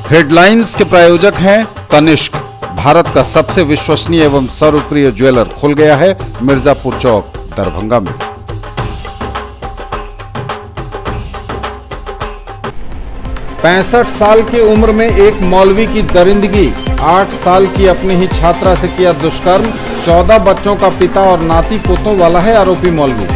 Headlines के प्रायोजक हैं तनिष्क, भारत का सबसे विश्वसनीय एवं सर्वप्रिय ज्वेलर खुल गया है मिर्जापुर चौक, दरभंगा में। पैंसठ साल की उम्र में एक मौलवी की दरिंदगी, 8 साल की अपनी ही छात्रा से किया दुष्कर्म, 14 बच्चों का पिता और नाती पोतों वाला है आरोपी मौलवी।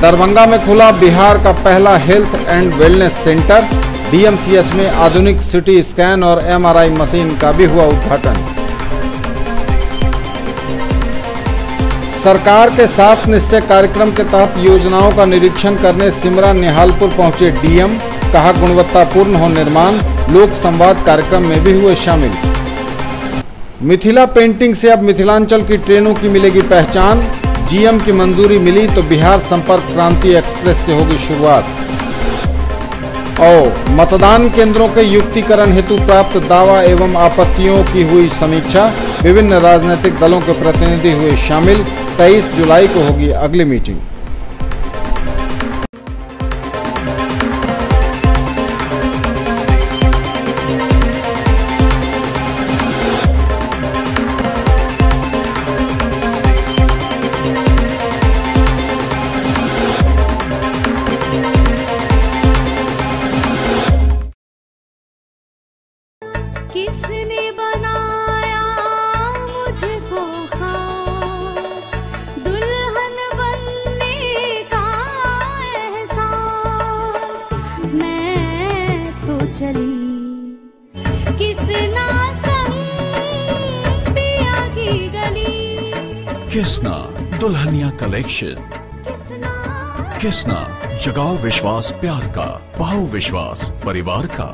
दरभंगा में खुला बिहार का पहला health and wellness centre, DMCH में आधुनिक सिटी स्कैन और एमआरआई मशीन का भी हुआ उद्घाटन। सरकार के 7 निश्चय कार्यक्रम के तहत योजनाओं का निरीक्षण करने सिमरा निहालपुर पहुंचे डीएम, कहा गुणवत्तापूर्ण हो निर्माण, लोक संवाद कार्यक्रम में भी हुए शामिल। मिथिला पेंटिंग से अब मिथिलांचल की ट्रेनों की मिलेगी पहचान, जीएम की मंजूरी मिली तो बिहार संपर्क क्रांति एक्सप्रेस से होगी शुरुआत। और मतदान केंद्रों के युक्तिकरण हेतु प्राप्त दावा एवं आपत्तियों की हुई समीक्षा, विभिन्न राजनीतिक दलों के प्रतिनिधि हुए शामिल। 23 जुलाई को होगी अगली मीटिंग। किसने बनाया मुझको खास, दुल्हन बनने का एहसास, मैं तो चली किसना संग पिया की गली। किसना दुल्हनिया कलेक्शन, किसना जगाओ विश्वास प्यार का, बहाओ विश्वास परिवार का।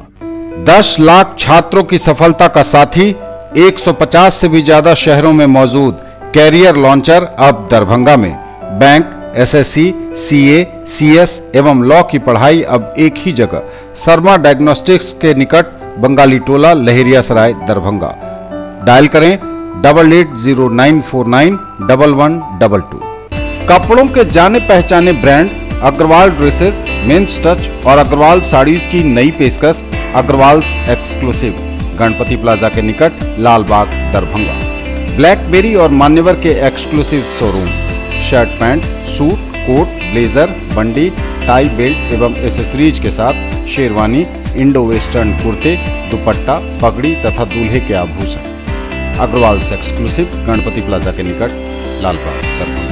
10 लाख छात्रों की सफलता का साथी, 150 से भी ज्यादा शहरों में मौजूद कैरियर लॉन्चर अब दरभंगा में। बैंक, एसएससी, सीए, सीएस एवं लॉ की पढ़ाई अब एक ही जगह, शर्मा डायग्नोस्टिक्स के निकट, बंगाली टोला, लहेरियासराय, दरभंगा। डायल करें 8809491122। कपड़ों के जाने पहचाने brand Agarwal dresses, men's touch और अग्रवाल साड़ीज की नई पेशकश, अग्रवाल्स एक्सक्लूसिव, गणपति प्लाजा के निकट, लालबाग, दरभंगा। ब्लैकबेरी और मान्यवर के exclusive showroom, shirt pant, suit, coat, blazer, बंडी, टाई, बेल्ट एवं एसेसरीज के साथ शेरवानी, इंडो वेस्टर्न कुर्ते, दुपट्टा, पगड़ी तथा दूल्हे के आभूषण। अग्रवाल्स एक्सक्लूसिव, गणपति प्लाजा के निकट, लालबाग, दरभंगा।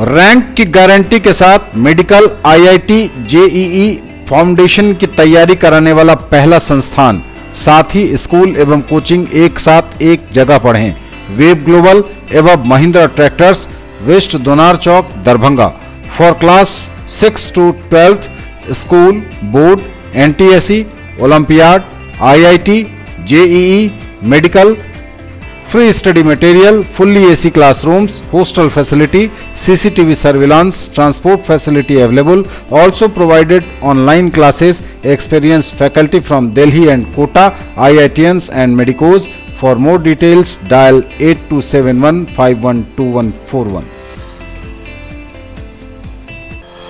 रैंक की गारंटी के साथ मेडिकल, आईआईटी, जेईई फाउंडेशन की तैयारी कराने वाला पहला संस्थान, साथ ही स्कूल एवं कोचिंग एक साथ एक जगह पढ़ें। वेब ग्लोबल एवं Mahindra tractors, west Donar chowk, Darbhanga. For class 6 to 12 school, board, NTSE, olympiad, IIT, JEE, medical, free study material, fully AC classrooms, hostel facility, CCTV surveillance, transport facility available, also provided online classes, experienced faculty from Delhi and Kota, IITians and medicos. For more details, dial 8271512141.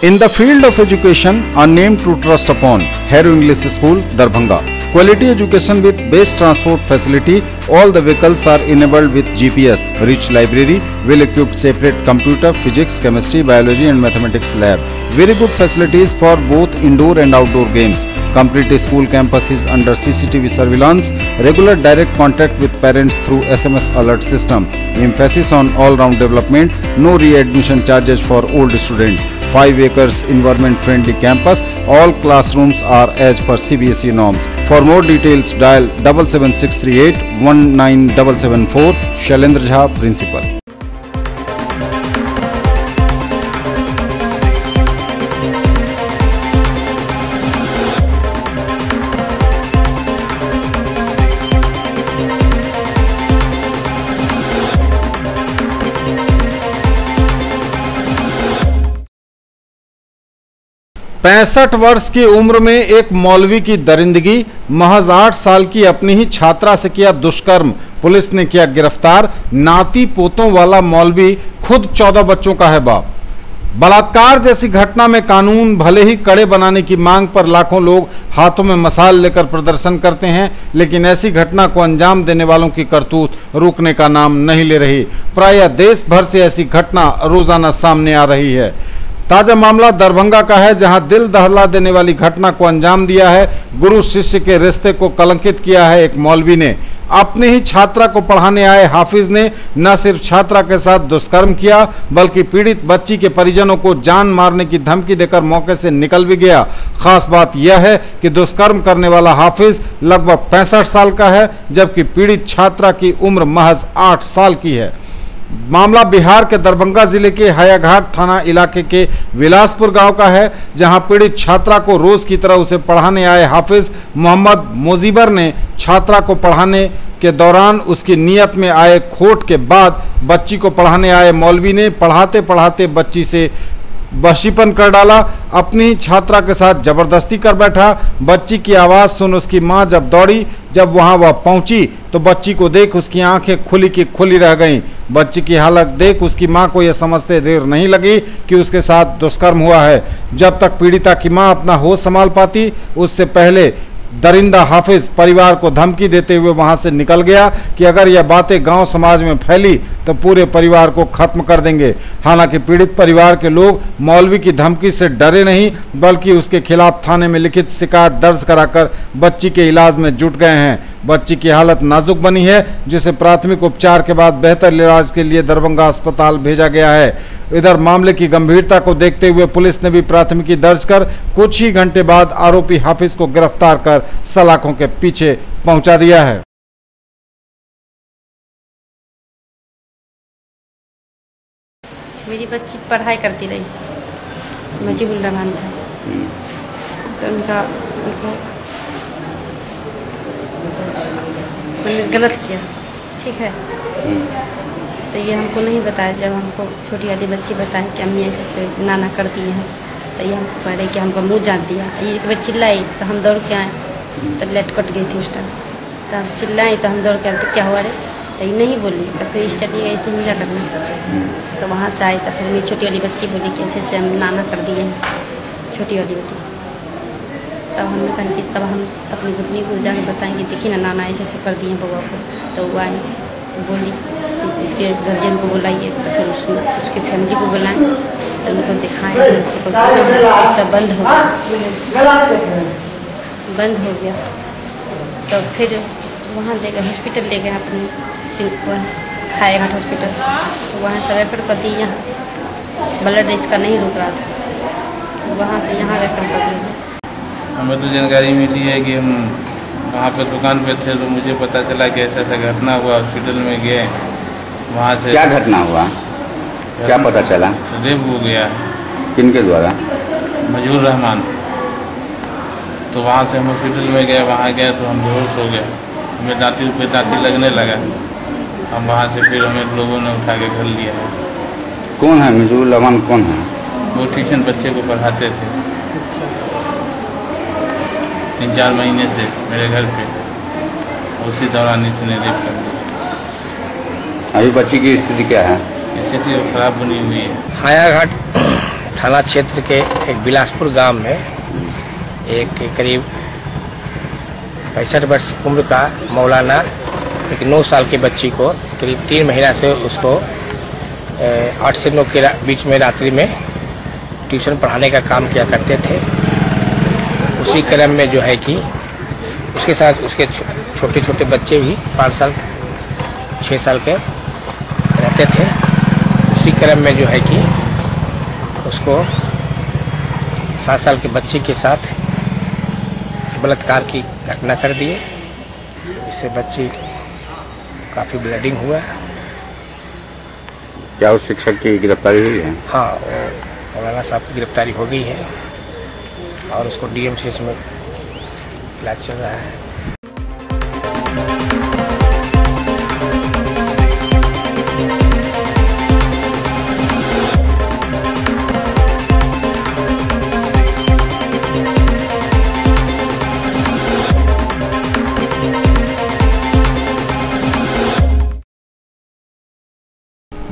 In the field of education, a name to trust upon, Harrow English School, Darbhanga. Quality education with best transport facility. All the vehicles are enabled with GPS. Rich library, well-equipped separate computer, physics, chemistry, biology and mathematics lab. Very good facilities for both indoor and outdoor games. Complete school campus is under CCTV surveillance. Regular direct contact with parents through SMS alert system. Emphasis on all-round development. No readmission charges for old students. 5 acres environment-friendly campus. All classrooms are as per CBSE norms. For more details, dial 77638-19774. Shailendra Jha, Principal. पैंसठ वर्ष की उम्र में एक मौलवी की दरिंदगी, महज 8 साल की अपनी ही छात्रा से किया दुष्कर्म, पुलिस ने किया गिरफ्तार। नाती पोतों वाला मौलवी खुद 14 बच्चों का है बाप। बलात्कार जैसी घटना में कानून भले ही कड़े बनाने की मांग पर लाखों लोग हाथों में मशाल लेकर प्रदर्शन करते हैं, लेकिन ऐसी घटना को अंजाम देने वालों की करतूत रुकने का नाम नहीं ले रही। प्रायः देश भर से ऐसी घटना रोजाना सामने आ रही है। ताजा मामला दरभंगा का है, जहां दिल दहला देने वाली घटना को अंजाम दिया है। गुरु शिष्य के रिश्ते को कलंकित किया है एक मौलवी ने। अपने ही छात्रा को पढ़ाने आए हाफिज ने न सिर्फ छात्रा के साथ दुष्कर्म किया, बल्कि पीड़ित बच्ची के परिजनों को जान मारने की धमकी देकर मौके से निकल भी गया। खास बात यह है कि दुष्कर्म करने वाला हाफिज लगभग 65 साल का है, जबकि पीड़ित छात्रा की उम्र महज 8 साल की है। मामला बिहार के दरभंगा जिले के हायाघाट थाना इलाके के विलासपुर गांव का है, जहां पीड़ित छात्रा को रोज की तरह उसे पढ़ाने आए हाफिज मोहम्मद मोजीबर ने छात्रा को पढ़ाने के दौरान उसकी नियत में आए खोट के बाद बच्ची को पढ़ाने आए मौलवी ने पढ़ाते पढ़ाते बच्ची से वशीपन कर डाला। अपनी छात्रा के साथ जबरदस्ती कर बैठा। बच्ची की आवाज़ सुन उसकी मां जब दौड़ी, जब वहां वह पहुंची तो बच्ची को देख उसकी आंखें खुली की खुली रह गईं। बच्ची की हालत देख उसकी मां को यह समझते देर नहीं लगी कि उसके साथ दुष्कर्म हुआ है। जब तक पीड़िता की मां अपना होश संभाल पाती, उससे पहले दरिंदा हाफिज परिवार को धमकी देते हुए वहां से निकल गया कि अगर यह बातें गांव समाज में फैली तो पूरे परिवार को खत्म कर देंगे। हालांकि पीड़ित परिवार के लोग मौलवी की धमकी से डरे नहीं, बल्कि उसके खिलाफ थाने में लिखित शिकायत दर्ज कराकर बच्ची के इलाज में जुट गए हैं। बच्ची की हालत नाजुक बनी है, जिसे प्राथमिक उपचार के बाद बेहतर इलाज के लिए दरभंगा अस्पताल भेजा गया है। इधर मामले की गंभीरता को देखते हुए पुलिस ने भी प्राथमिकी दर्ज कर कुछ ही घंटे बाद आरोपी हाफिज को गिरफ्तार कर सलाखों के पीछे पहुंचा दिया है। मेरी बच्ची पढ़ाई करती रही, मुजीबुर रहमान था, तो उनको गलत किया, ठीक है। तो ये हमको नहीं बताया। जब हमको छोटी वाली बच्ची बताए कि अम्मी ऐसे नाना कर दिए हैं, तो ये हमको कह रहे कि हमको मुँह जान दिया। ये एक बार चिल्लाई तो हम दौड़ के आए, तो लाइट कट गई थी उस टाइम। तो हम चिल्लाई तो हम दौड़ के आए, तो क्या हुआ रे, तो ये नहीं बोली। तो फिर स्टडी गई थी हिंजा करना, तो वहाँ से आई। तो फिर मेरी छोटी वाली बच्ची बोली कि ऐसे हम नाना कर दिए हैं, छोटी वाली बेटी। तब हमने कहा कि तब हम अपनी गुतनी को जाकर बताएंगे, देखिए ना नाना ऐसे कर दिए बउआ को। तो वो आए तो बोली इसके गार्जियन को बुलाइए। तो फिर उसके फैमिली को बुलाएं, तो उनको दिखाएं। तो बंद हो गया। तो फिर वहाँ ले गए, हॉस्पिटल ले गए अपने हायाघाट हॉस्पिटल। तो वहाँ से रेफर कर दी। यहाँ ब्लड इसका नहीं रुक रहा था, वहाँ से यहाँ रेफर कर दिया। हमें तो जानकारी मिली है कि हम वहाँ पे दुकान पे थे, तो मुझे पता चला कि ऐसा ऐसा घटना हुआ। हॉस्पिटल में गए, वहाँ से क्या घटना हुआ, क्या पता चला? रेप हो गया। किनके द्वारा? मजूर रहमान। तो वहाँ से हम हॉस्पिटल में गए, वहाँ गए तो हम बेहोश हो गए। हमें दांती पे दांती लगने लगा। हम वहाँ से फिर हमें लोगों ने उठा के घर लिया है। कौन है मजूर रहमान? कौन है वो? ट्यूशन बच्चे को पढ़ाते थे 3-4 महीने से मेरे घर पे। उसी दौरान इसने रेप कर दिया। अभी बच्ची की स्थिति क्या है? स्थिति खराब बनी हुई है। हायाघाट थाना क्षेत्र के एक बिलासपुर गांव में एक करीब 65 वर्ष उम्र का मौलाना एक 9 साल की बच्ची को करीब 3 महीना से उसको 8 से 9 के बीच में रात्रि में ट्यूशन पढ़ाने का काम किया करते थे। उसी क्रम में जो है कि उसके साथ उसके छोटे छोटे बच्चे भी 5 साल 6 साल के रहते थे। उसी क्रम में जो है कि उसको 7 साल के बच्चे के साथ बलात्कार की घटना कर दिए, इससे बच्ची काफ़ी ब्लीडिंग हुआ। क्या उस शिक्षक की गिरफ्तारी हुई है? हाँ, मौलाना साहब की गिरफ्तारी हो गई है और उसको DMCH में इलाज चल रहा है।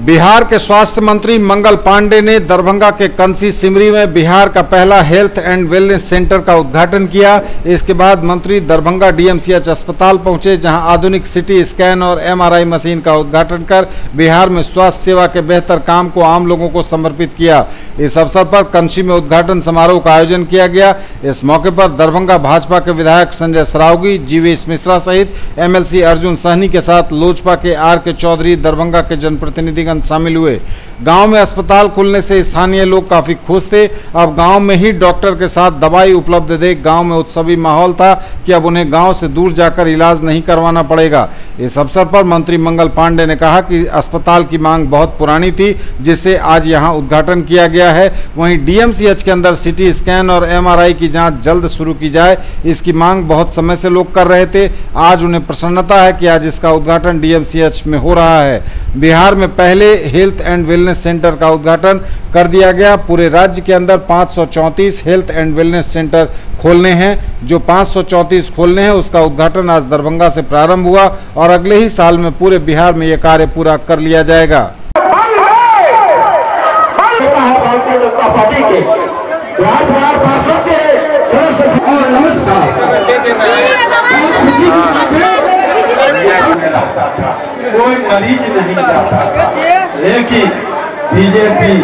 बिहार के स्वास्थ्य मंत्री मंगल पांडे ने दरभंगा के कंसी सिमरी में बिहार का पहला हेल्थ एंड वेलनेस सेंटर का उद्घाटन किया। इसके बाद मंत्री दरभंगा डीएमसीएच अस्पताल पहुंचे, जहां आधुनिक सिटी स्कैन और एमआरआई मशीन का उद्घाटन कर बिहार में स्वास्थ्य सेवा के बेहतर काम को आम लोगों को समर्पित किया। इस अवसर पर कंसी में उद्घाटन समारोह का आयोजन किया गया। इस मौके पर दरभंगा भाजपा के विधायक संजय सरावगी, जीवेश मिश्रा सहित एमएलसी अर्जुन सहनी के साथ लोजपा के आर.के. चौधरी, दरभंगा के जनप्रतिनिधि शामिल हुए। गांव में अस्पताल खुलने से स्थानीय लोग काफी खुश थे। अब गांव में ही डॉक्टर के साथ दवाई उपलब्ध देख गांव में उत्सवी माहौल था कि अब उन्हें गांव से दूर जाकर इलाज नहीं करवाना पड़ेगा। इस अवसर पर मंत्री मंगल पांडे ने कहा कि अस्पताल की मांग बहुत पुरानी थी, जिससे आज यहां उद्घाटन किया गया है। वहीं डीएमसीएच के अंदर सिटी स्कैन और एमआरआई की जाँच जल्द शुरू की जाए, इसकी मांग बहुत समय से लोग कर रहे थे। आज उन्हें प्रसन्नता है कि आज इसका उद्घाटन डीएमसीएच में हो रहा है। बिहार में पहले हेल्थ एंड वेलनेस सेंटर का उद्घाटन कर दिया गया। पूरे राज्य के अंदर 534 हेल्थ एंड वेलनेस सेंटर खोलने हैं। जो 534 खोलने हैं उसका उद्घाटन आज दरभंगा से प्रारंभ हुआ और अगले ही साल में पूरे बिहार में यह कार्य पूरा कर लिया जाएगा। कोई मरीज नहीं जाता, लेकिन बीजेपी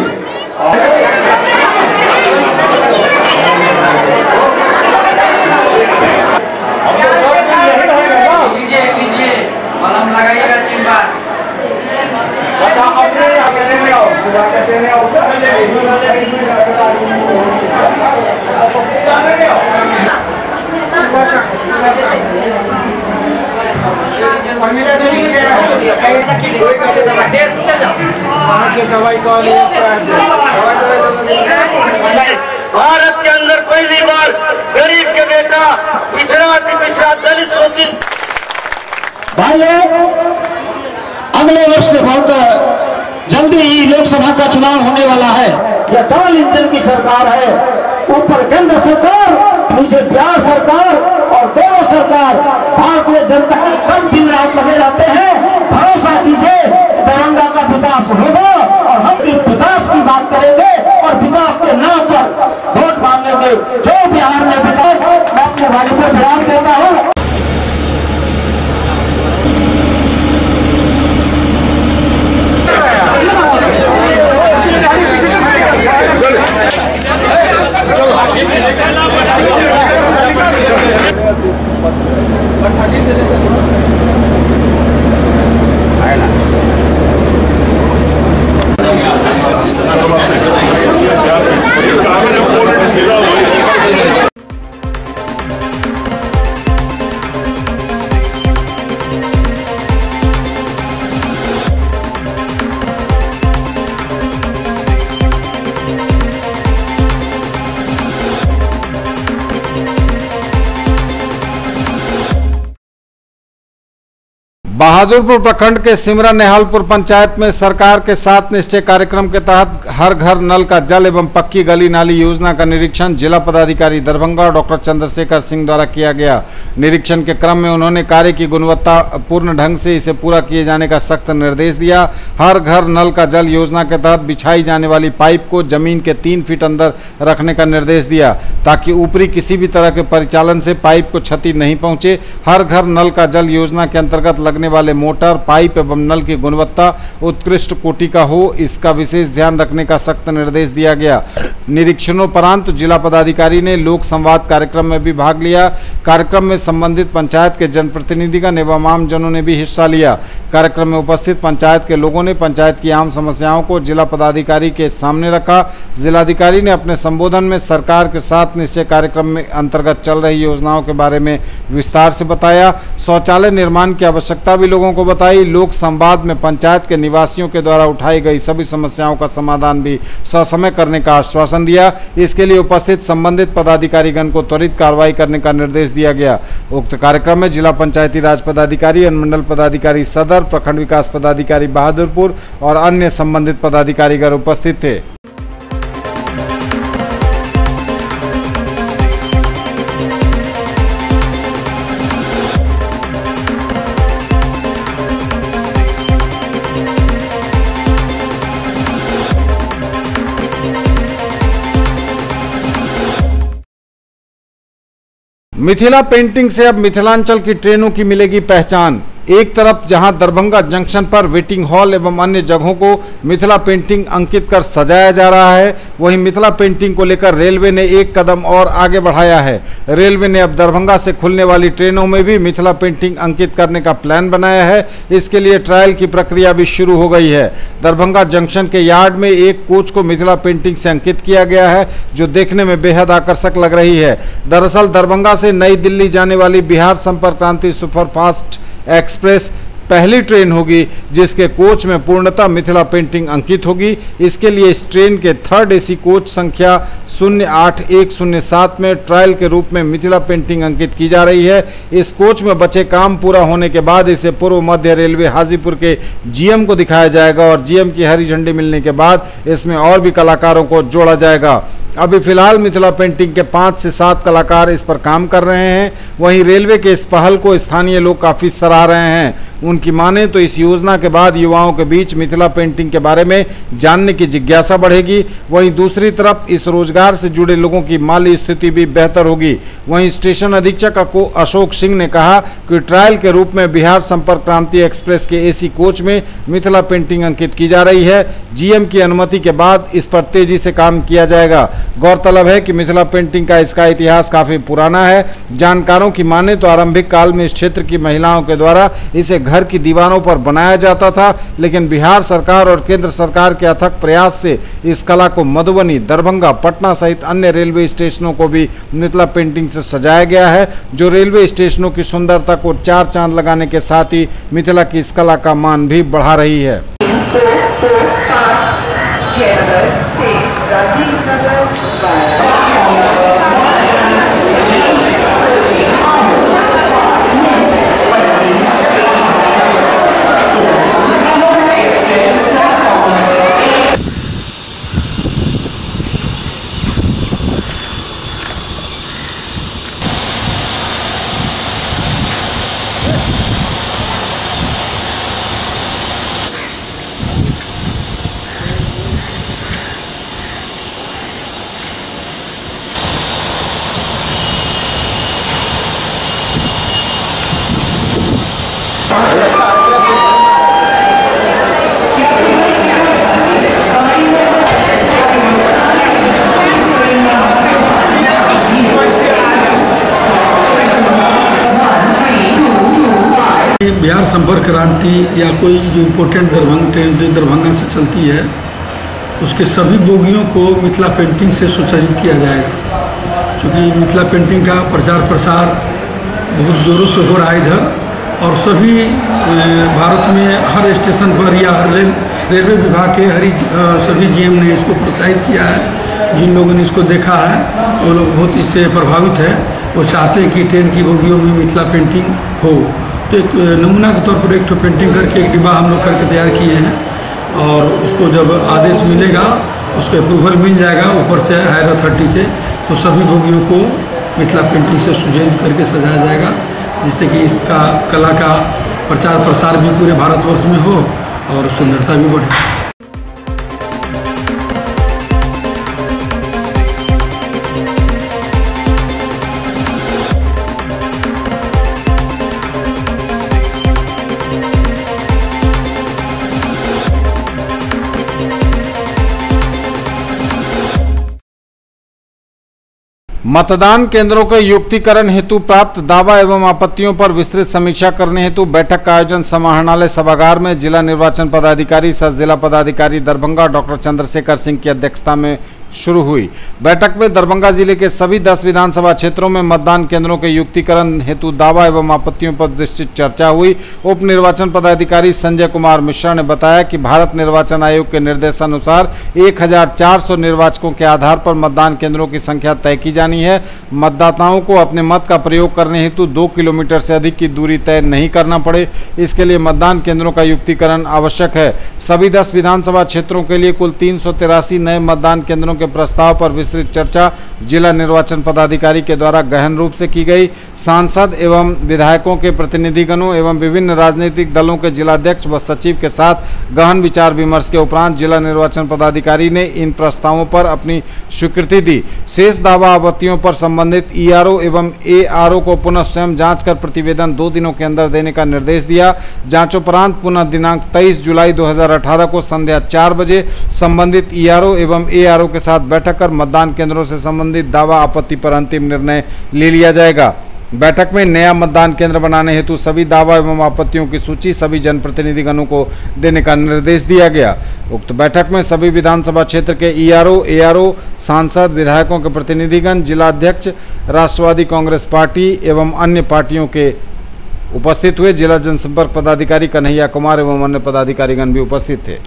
भारत के अंदर पहली बार गरीब के बेटा, पिछड़ा दलित शोषित अगले वर्ष से बहुत जल्दी ही लोकसभा का चुनाव होने वाला है। यह डबल इंजन की सरकार है, ऊपर केंद्र सरकार, नीचे बिहार सरकार और दोनों सरकार भारतीय जनता सब दिन रात लगे रहते हैं। भरोसा कीजिए, दरभंगा का विकास होगा और हम सिर्फ विकास की बात करेंगे और विकास के नाम पर वोट मांगेंगे। जो बिहार में विकास, मैं अपने भाई को ध्यान देता हूँ। बहादुरपुर प्रखंड के सिमरा नेहालपुर पंचायत में सरकार के 7 निश्चय कार्यक्रम के तहत हर घर नल का जल एवं पक्की गली नाली योजना का निरीक्षण जिला पदाधिकारी दरभंगा डॉक्टर चंद्रशेखर सिंह द्वारा किया गया। निरीक्षण के क्रम में उन्होंने कार्य की गुणवत्ता पूर्ण ढंग से इसे पूरा किए जाने का सख्त निर्देश दिया। हर घर नल का जल योजना के तहत बिछाई जाने वाली पाइप को जमीन के 3 फीट अंदर रखने का निर्देश दिया, ताकि ऊपरी किसी भी तरह के परिचालन से पाइप को क्षति नहीं पहुंचे। हर घर नल का जल योजना के अंतर्गत लगने वाले मोटर, पाइप एवं नल की गुणवत्ता उत्कृष्ट कोटि का हो, इसका विशेष ध्यान रखने का सख्त निर्देश दिया गया। निरीक्षणोपरांत जिला पदाधिकारी ने लोक संवाद कार्यक्रम में भी भाग लिया। कार्यक्रम में संबंधित पंचायत के जनप्रतिनिधिगण एवं आमजनों ने भी हिस्सा लिया। कार्यक्रम में उपस्थित पंचायत के लोगों ने पंचायत की आम समस्याओं को जिला पदाधिकारी के सामने रखा। जिलाधिकारी ने अपने संबोधन में सरकार के 7 निश्चय कार्यक्रम में अंतर्गत चल रही योजनाओं के बारे में विस्तार से बताया। शौचालय निर्माण की आवश्यकता भी लोगों को बताई। लोक संवाद में पंचायत के निवासियों के द्वारा उठाई गई सभी समस्याओं का समाधान भी ससमय करने का आश्वासन दिया। इसके लिए उपस्थित संबंधित पदाधिकारीगण को त्वरित कार्रवाई करने का निर्देश दिया गया। उक्त कार्यक्रम में जिला पंचायती राज पदाधिकारी, अनुमंडल पदाधिकारी सदर, प्रखंड विकास पदाधिकारी बहादुरपुर और अन्य संबंधित पदाधिकारीगण उपस्थित थे। मिथिला पेंटिंग से अब मिथिलांचल की ट्रेनों की मिलेगी पहचान। एक तरफ जहां दरभंगा जंक्शन पर वेटिंग हॉल एवं अन्य जगहों को मिथिला पेंटिंग अंकित कर सजाया जा रहा है, वहीं मिथिला पेंटिंग को लेकर रेलवे ने एक कदम और आगे बढ़ाया है। रेलवे ने अब दरभंगा से खुलने वाली ट्रेनों में भी मिथिला पेंटिंग अंकित करने का प्लान बनाया है। इसके लिए ट्रायल की प्रक्रिया भी शुरू हो गई है। दरभंगा जंक्शन के यार्ड में एक कोच को मिथिला पेंटिंग से अंकित किया गया है, जो देखने में बेहद आकर्षक लग रही है। दरअसल दरभंगा से नई दिल्ली जाने वाली बिहार संपर्क क्रांति सुपरफास्ट एक्सप्रेस पहली ट्रेन होगी जिसके कोच में पूर्णतः मिथिला पेंटिंग अंकित होगी। इसके लिए इस ट्रेन के थर्ड एसी कोच संख्या 08107 में ट्रायल के रूप में मिथिला पेंटिंग अंकित की जा रही है। इस कोच में बचे काम पूरा होने के बाद इसे पूर्व मध्य रेलवे हाजीपुर के जीएम को दिखाया जाएगा और जीएम की हरी झंडी मिलने के बाद इसमें और भी कलाकारों को जोड़ा जाएगा। अभी फिलहाल मिथिला पेंटिंग के 5 से 7 कलाकार इस पर काम कर रहे हैं। वहीं रेलवे के इस पहल को स्थानीय लोग काफ़ी सराह रहे हैं। उनकी माने तो इस योजना के बाद युवाओं के बीच मिथिला पेंटिंग के बारे में जानने की जिज्ञासा बढ़ेगी। वहीं दूसरी तरफ इस रोजगार से जुड़े लोगों की माली स्थिति भी बेहतर होगी। वहीं स्टेशन अधीक्षक अशोक सिंह ने कहा कि ट्रायल के रूप में बिहार संपर्क क्रांति एक्सप्रेस के एसी कोच में मिथिला पेंटिंग अंकित की जा रही है। जीएम की अनुमति के बाद इस पर तेजी से काम किया जाएगा। गौरतलब है कि मिथिला पेंटिंग का इसका इतिहास काफी पुराना है। जानकारों की माने तो आरंभिक काल में इस क्षेत्र की महिलाओं के द्वारा इसे घर की दीवारों पर बनाया जाता था, लेकिन बिहार सरकार और केंद्र सरकार के अथक प्रयास से इस कला को मधुबनी, दरभंगा, पटना सहित अन्य रेलवे स्टेशनों को भी मिथिला पेंटिंग से सजाया गया है, जो रेलवे स्टेशनों की सुंदरता को 4 चांद लगाने के साथ ही मिथिला की इस कला का मान भी बढ़ा रही है। बिहार संपर्क क्रांति या कोई जो इम्पोर्टेंट ट्रेन जो दरभंगा से चलती है, उसके सभी बोगियों को मिथिला पेंटिंग से सुसज्जित किया जाएगा। क्योंकि मिथिला पेंटिंग का प्रचार प्रसार बहुत ज़ोरों से हो रहा है इधर, और सभी भारत में हर स्टेशन पर या हर रेलवे विभाग के सभी जीएम ने इसको प्रोत्साहित किया है। जिन लोगों ने इसको देखा है वो लोग बहुत इससे प्रभावित है। वो चाहते हैं कि ट्रेन की बोगियों में मिथिला पेंटिंग हो। तो एक नमूना के तौर पर एक तो पेंटिंग करके एक डिब्बा हम लोग करके तैयार किए हैं, और उसको जब आदेश मिलेगा उसको अप्रूवल मिल जाएगा ऊपर से हायर अथॉरिटी से, तो सभी बोगियों को मिथिला पेंटिंग से सुसज्जित करके सजाया जाएगा, जिससे कि इसका कला का प्रचार प्रसार भी पूरे भारतवर्ष में हो और सुंदरता भी बढ़े। मतदान केंद्रों के युक्तिकरण हेतु प्राप्त दावा एवं आपत्तियों पर विस्तृत समीक्षा करने हेतु बैठक का आयोजन समाहरणालय सभागार में जिला निर्वाचन पदाधिकारी सह जिला पदाधिकारी दरभंगा डॉक्टर चंद्रशेखर सिंह की अध्यक्षता में शुरू हुई। बैठक में दरभंगा जिले के सभी 10 विधानसभा क्षेत्रों में मतदान केंद्रों के युक्तिकरण हेतु दावा एवं आपत्तियों पर विस्तृत चर्चा हुई। उप निर्वाचन पदाधिकारी संजय कुमार मिश्रा ने बताया कि भारत निर्वाचन आयोग के निर्देशानुसार 1400 निर्वाचकों के आधार पर मतदान केंद्रों की संख्या तय की जानी है। मतदाताओं को अपने मत का प्रयोग करने हेतु 2 किलोमीटर से अधिक की दूरी तय नहीं करना पड़े, इसके लिए मतदान केंद्रों का युक्तिकरण आवश्यक है। सभी 10 विधानसभा क्षेत्रों के लिए कुल 383 नए मतदान केंद्रों के प्रस्ताव पर विस्तृत चर्चा जिला निर्वाचन पदाधिकारी के द्वारा गहन रूप से की गई। सांसद एवं विधायकों के प्रतिनिधिगणों एवं विभिन्न राजनीतिक दलों के जिलाध्यक्ष व सचिव के साथ गहन विचार विमर्श के उपरांत जिला निर्वाचन पदाधिकारी ने इन प्रस्तावों पर अपनी स्वीकृति दी। शेष दावा आपत्तियों पर संबंधित ईआरओ एवं एआरओ को पुनः स्वयं जांच कर प्रतिवेदन 2 दिनों के अंदर देने का निर्देश दिया। जांचोपरांत पुनः दिनांक 23 जुलाई 2018 को संध्या 4 बजे संबंधित ईआरओ एवं एआरओ के साथ बैठक कर मतदान केंद्रों से संबंधित दावा आपत्ति पर अंतिम निर्णय ले लिया जाएगा। बैठक में नया मतदान केंद्र बनाने हेतु सभी दावा एवं आपत्तियों की सूची सभी जनप्रतिनिधिगणों को देने का निर्देश दिया गया। उक्त बैठक में सभी विधानसभा क्षेत्र के ईआरओ, एआरओ, सांसद, विधायकों के प्रतिनिधिगण, जिलाध्यक्ष, राष्ट्रवादी कांग्रेस पार्टी एवं अन्य पार्टियों के उपस्थित हुए। जिला जनसंपर्क पदाधिकारी कन्हैया कुमार एवं अन्य पदाधिकारीगण भी उपस्थित थे।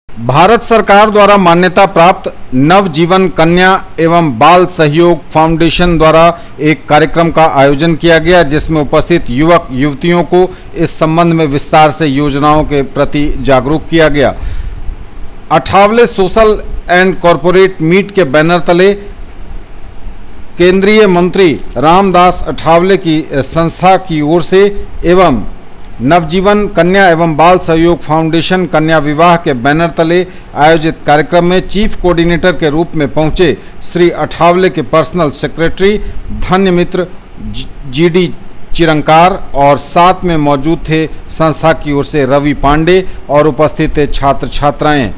भारत सरकार द्वारा मान्यता प्राप्त नवजीवन कन्या एवं बाल सहयोग फाउंडेशन द्वारा एक कार्यक्रम का आयोजन किया गया, जिसमें उपस्थित युवक युवतियों को इस संबंध में विस्तार से योजनाओं के प्रति जागरूक किया गया। 58वें सोशल एंड कॉरपोरेट मीट के बैनर तले केंद्रीय मंत्री रामदास अठावले की संस्था की ओर से एवं नवजीवन कन्या एवं बाल सहयोग फाउंडेशन कन्या विवाह के बैनर तले आयोजित कार्यक्रम में चीफ कोऑर्डिनेटर के रूप में पहुंचे श्री अठावले के पर्सनल सेक्रेटरी धन्य मित्र जीडी चिरंकार और साथ में मौजूद थे संस्था की ओर से रवि पांडे और उपस्थित थे छात्र छात्राएं,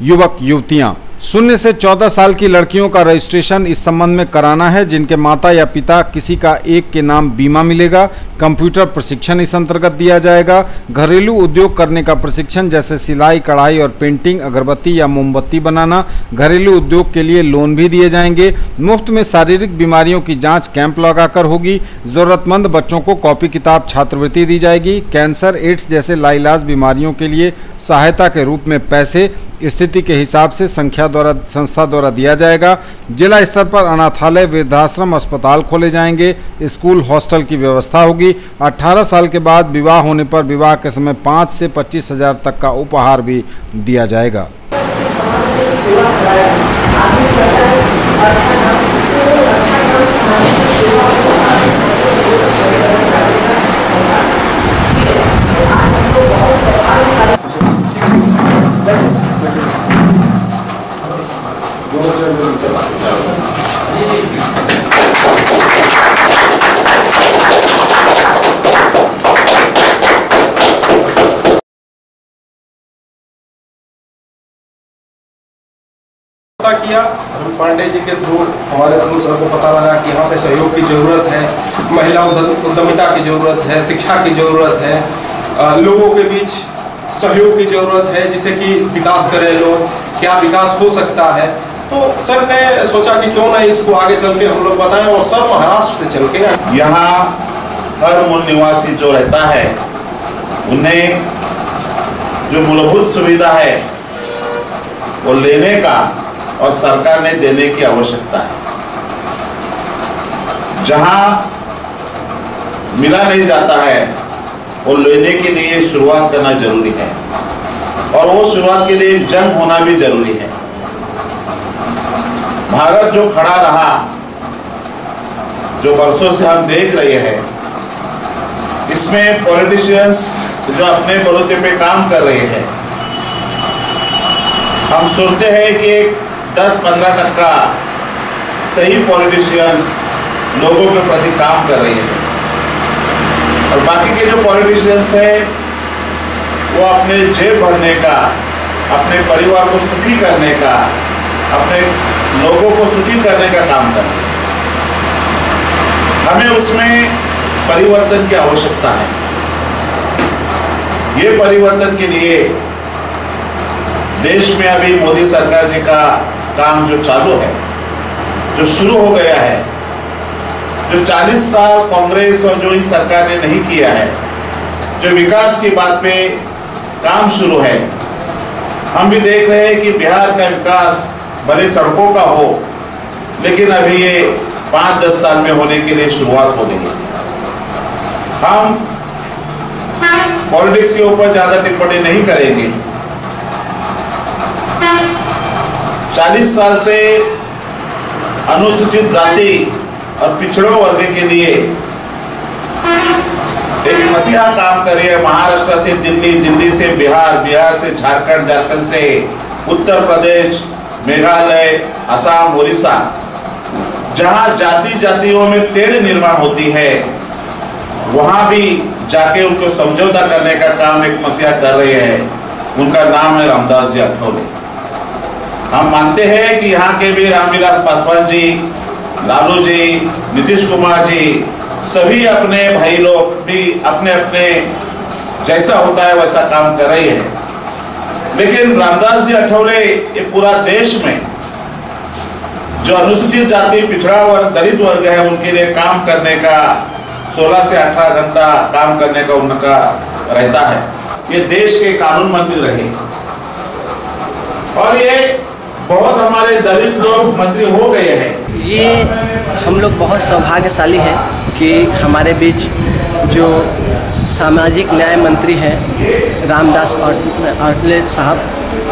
युवक युवतियां। 0 से 14 साल की लड़कियों का रजिस्ट्रेशन इस संबंध में कराना है, जिनके माता या पिता किसी का एक के नाम बीमा मिलेगा। कंप्यूटर प्रशिक्षण इस अंतर्गत दिया जाएगा। घरेलू उद्योग करने का प्रशिक्षण जैसे सिलाई, कढ़ाई और पेंटिंग, अगरबत्ती या मोमबत्ती बनाना। घरेलू उद्योग के लिए लोन भी दिए जाएंगे। मुफ्त में शारीरिक बीमारियों की जांच कैंप लगाकर होगी। जरूरतमंद बच्चों को कॉपी किताब छात्रवृत्ति दी जाएगी। कैंसर, एड्स जैसे लाइलाज बीमारियों के लिए सहायता के रूप में पैसे स्थिति के हिसाब से संस्था द्वारा दिया जाएगा। जिला स्तर पर अनाथालय, वृद्धाश्रम, अस्पताल खोले जाएंगे। स्कूल, हॉस्टल की व्यवस्था होगी। 18 साल के बाद विवाह होने पर विवाह के समय 5 से 25 हजार तक का उपहार भी दिया जाएगा। किया पांडे जी के थ्रू हमारे थ्रू सबको पता लगा कि यहाँ पे सहयोग की ज़रूरत है, महिला उद्यमिता की ज़रूरत है, शिक्षा की ज़रूरत है, लोगों के बीच सहयोग की ज़रूरत है, जिससे कि विकास करें लोग, क्या विकास हो सकता है। तो सर ने सोचा कि क्यों ना इसको आगे चल के हम लोग बताएं, और सर महाराष्ट्र से चल के यहाँ हर मूल निवासी जो रहता है उन्हें जो मूलभूत सुविधा है वो लेने का और सरकार ने देने की आवश्यकता है। जहां मिला नहीं जाता है वो लेने के लिए शुरुआत करना जरूरी है, और वो शुरुआत के लिए जंग होना भी जरूरी है। भारत जो खड़ा रहा, जो वर्षों से हम देख रहे हैं, इसमें पॉलिटिशियंस जो अपने बलूते पे काम कर रहे हैं, हम सोचते हैं कि 10-15% सही पॉलिटिशियंस लोगों के प्रति काम कर रही है, और बाकी के जो पॉलिटिशियंस हैं वो अपने जेब भरने का, अपने परिवार को सुखी करने का, अपने लोगों को सुखी करने का काम कर रहे हैं। हमें उसमें परिवर्तन की आवश्यकता है। ये परिवर्तन के लिए देश में अभी मोदी सरकार जी का काम जो चालू है, जो शुरू हो गया है, जो 40 साल कांग्रेस और जो ही सरकार ने नहीं किया है, जो विकास की बात पे काम शुरू है। हम भी देख रहे हैं कि बिहार का विकास भले सड़कों का हो, लेकिन अभी ये 5-10 साल में होने के लिए शुरुआत हो गई है। हम पॉलिटिक्स के ऊपर ज्यादा टिप्पणी नहीं करेंगे। 40 साल से अनुसूचित जाति और पिछड़ों वर्ग के लिए एक मसीहा काम कर रही है। महाराष्ट्र से दिल्ली, दिल्ली से बिहार, बिहार से झारखंड, झारखंड से उत्तर प्रदेश, मेघालय, असम, उड़ीसा, जहां जाति जातियों में तेड़ निर्माण होती है, वहां भी जाके उनको समझौता करने का काम एक मसीहा कर रहे हैं। उनका नाम है रामदास जी अठौले। हम मानते हैं कि यहाँ के भी रामविलास पासवान जी, लालू जी, नीतीश कुमार जी, सभी अपने भाई लोग भी अपने अपने जैसा होता है वैसा काम कर रही है। लेकिन रामदास जी अठौले ये पूरा देश में जो अनुसूचित जाति, पिछड़ा वर्ग, दलित वर्ग है, उनके लिए काम करने का 16 से 18 घंटा काम करने का उनका रहता है। ये देश के कानून मंत्री रहे और ये बहुत हमारे दलित लोग मंत्री हो गए हैं। ये हम लोग बहुत सौभाग्यशाली हैं कि हमारे बीच जो सामाजिक न्याय मंत्री हैं रामदास अठौले साहब,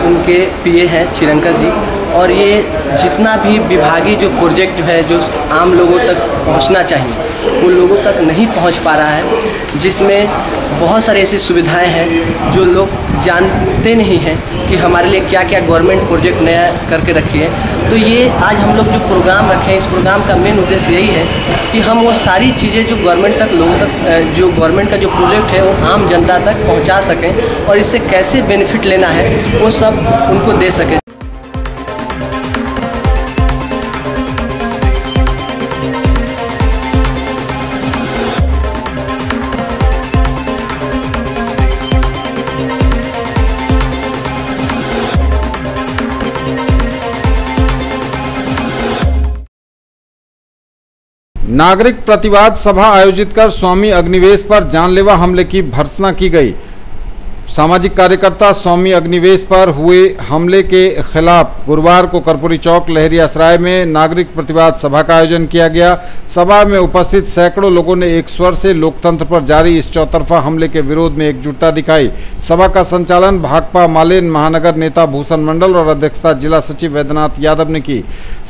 उनके पीए हैं चिरंकर जी, और ये जितना भी विभागीय जो प्रोजेक्ट है जो आम लोगों तक पहुंचना चाहिए वो लोगों तक नहीं पहुंच पा रहा है, जिसमें बहुत सारी ऐसी सुविधाएं हैं जो लोग जानते नहीं हैं कि हमारे लिए क्या क्या गवर्नमेंट प्रोजेक्ट नया करके रखी है। तो ये आज हम लोग जो प्रोग्राम रखे हैं, इस प्रोग्राम का मेन उद्देश्य यही है कि हम वो सारी चीज़ें जो गवर्नमेंट तक लोगों तक जो गवर्नमेंट का जो प्रोजेक्ट है वो आम जनता तक पहुँचा सकें और इससे कैसे बेनिफिट लेना है वो सब उनको दे सकें। नागरिक प्रतिवाद सभा आयोजित कर स्वामी अग्निवेश पर जानलेवा हमले की भर्त्सना की गई। सामाजिक कार्यकर्ता स्वामी अग्निवेश पर हुए हमले के खिलाफ गुरुवार को कर्पूरी चौक लहरियासराय में नागरिक प्रतिवाद सभा का आयोजन किया गया। सभा में उपस्थित सैकड़ों लोगों ने एक स्वर से लोकतंत्र पर जारी इस चौतरफा हमले के विरोध में एकजुटता दिखाई। सभा का संचालन भाकपा मालेन महानगर नेता भूषण मंडल और अध्यक्षता जिला सचिव वैद्यनाथ यादव ने की।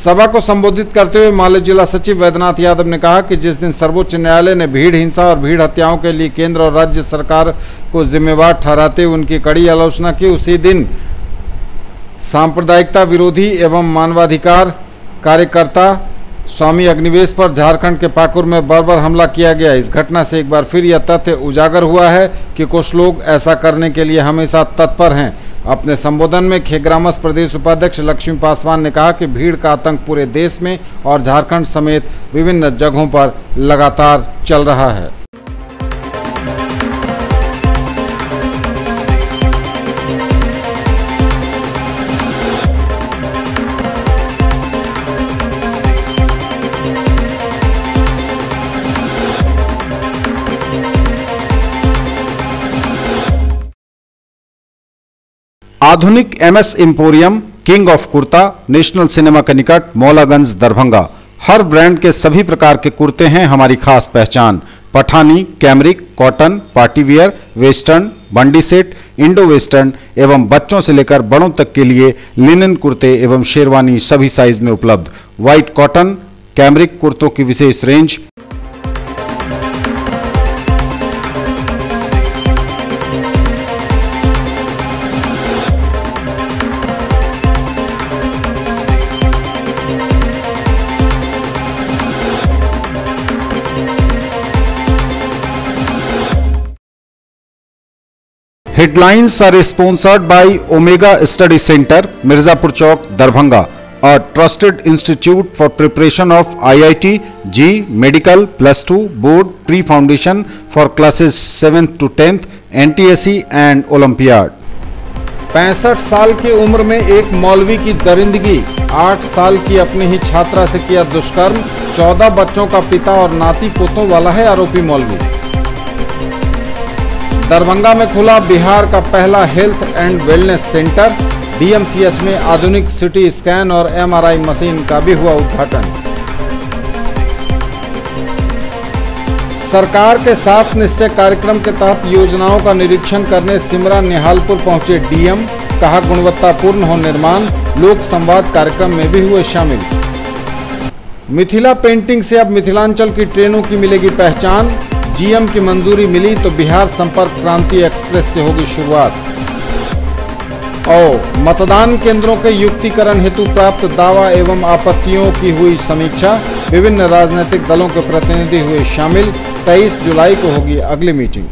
सभा को संबोधित करते हुए माले जिला सचिव वैद्यनाथ यादव ने कहा कि जिस दिन सर्वोच्च न्यायालय ने भीड़ हिंसा और भीड़ हत्याओं के लिए केंद्र और राज्य सरकार को जिम्मेवार ठहराते उनकी कड़ी आलोचना की, उसी दिन सांप्रदायिकता विरोधी एवं मानवाधिकार कार्यकर्ता स्वामी अग्निवेश पर झारखंड के पाकुर में बर्बर हमला किया गया। इस घटना से एक बार फिर यह तथ्य उजागर हुआ है कि कुछ लोग ऐसा करने के लिए हमेशा तत्पर हैं। अपने संबोधन में खेग्रामस प्रदेश उपाध्यक्ष लक्ष्मी पासवान ने कहा कि भीड़ का आतंक पूरे देश में और झारखंड समेत विभिन्न जगहों पर लगातार चल रहा है। आधुनिक MS emporium, king of kurta, national cinema के निकट, मौलागंज, दरभंगा। हर ब्रांड के सभी प्रकार के कुर्ते हैं हमारी खास पहचान। Pathani, cambric, cotton, party wear, western, बंडी सेट, इंडो वेस्टर्न एवं बच्चों से लेकर बड़ों तक के लिए लिनन कुर्ते एवं शेरवानी सभी साइज में उपलब्ध। व्हाइट कॉटन, कैमरिक कुर्तों की विशेष range. Headlines are sponsored by Omega Study Center, Mirzapur Chowk, Darbhanga, a trusted institute for preparation of IIT, JEE, Medical, +2, Board, Pre-Foundation for classes 7th to 10th, NTSE and Olympiad। 65 साल की उम्र में एक मौलवी की दरिंदगी। 8 साल की अपनी ही छात्रा से किया दुष्कर्म। 14 बच्चों का पिता और नाती पोतों वाला है आरोपी मौलवी। दरभंगा में खुला बिहार का पहला health and wellness centre. DMCH में आधुनिक सिटी स्कैन और एमआरआई मशीन का भी हुआ उद्घाटन। सरकार के सात निश्चय कार्यक्रम के तहत योजनाओं का निरीक्षण करने सिमरा निहालपुर पहुंचे डीएम। कहा गुणवत्तापूर्ण हो निर्माण। लोक संवाद कार्यक्रम में भी हुए शामिल। मिथिला पेंटिंग से अब मिथिलांचल की ट्रेनों की मिलेगी पहचान। जीएम की मंजूरी मिली तो बिहार संपर्क क्रांति एक्सप्रेस से होगी शुरुआत। और मतदान केंद्रों के युक्तिकरण हेतु प्राप्त दावा एवं आपत्तियों की हुई समीक्षा। विभिन्न राजनीतिक दलों के प्रतिनिधि हुए शामिल। 23 जुलाई को होगी अगली मीटिंग।